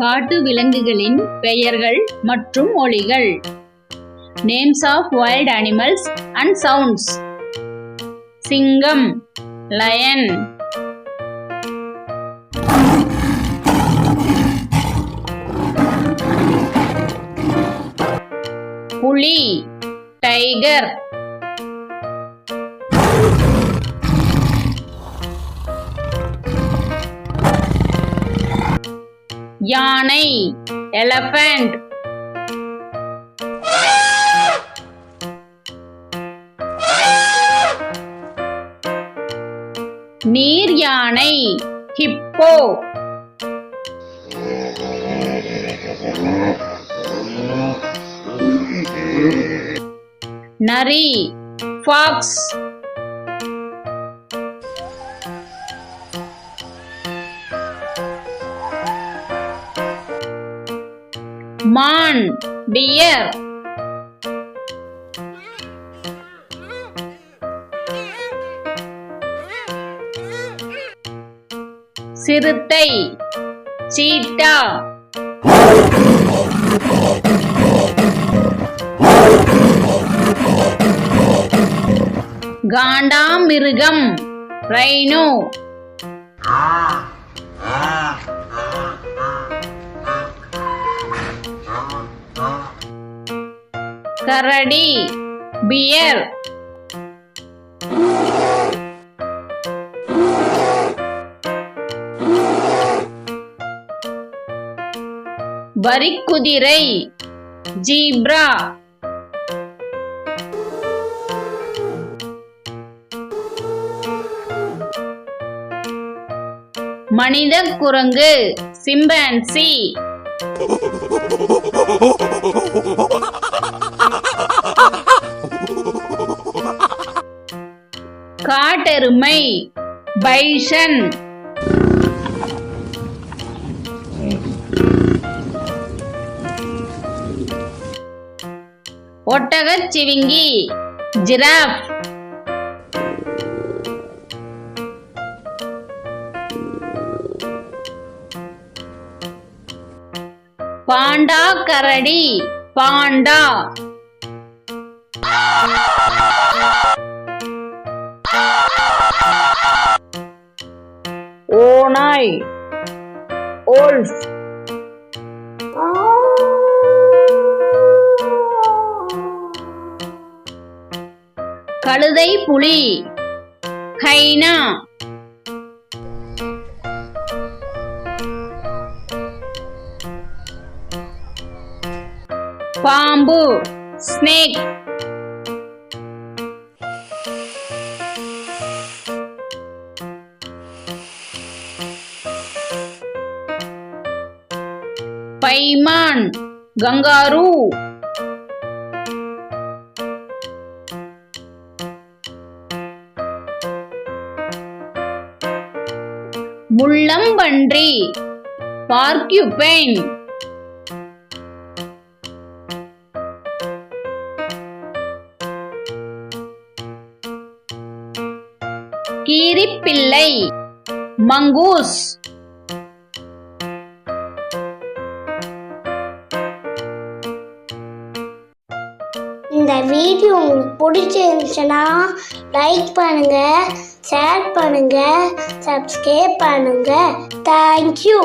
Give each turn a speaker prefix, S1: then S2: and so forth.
S1: காட்டு விலங்குகளின் பெயர்கள் மற்றும் ஒலிகள். Names of wild animals and sounds. சிங்கம், லயன். புலி, டைகர். யானை, எலஃபண்ட். நீர் யானை, ஹிப்போ. நரி, ஃபாக்ஸ். மான், டியர். சிறுத்தை, சீட்டா. காண்டாமிருகம், ரைனோ. கரடி, பியர். வரிக்குதிரை, ஜீப்ரா. மனித குரங்கு, சிம்பான்சி. காட்டெருமை, பைசன். ஒட்டகச்சிவிங்கி, ஜிராஃப். பாண்டா கரடி, பாண்டா. ஓநாய், ஓல்ஃப். கழுதை புலி, ஹைனா. பாம்பு, ஸ்னேக். பைமான், கங்காரு. முள்ளம்பன்றி, பார்க்யூபைன். கீரிப்பிள்ளை, மங்கூஸ்.
S2: இந்த வீடியோ உங்களுக்கு பிடிச்சிருந்துச்சுன்னா லைக் பண்ணுங்க, ஷேர் பண்ணுங்க, சப்ஸ்கிரைப் பண்ணுங்க. தேங்க்யூ.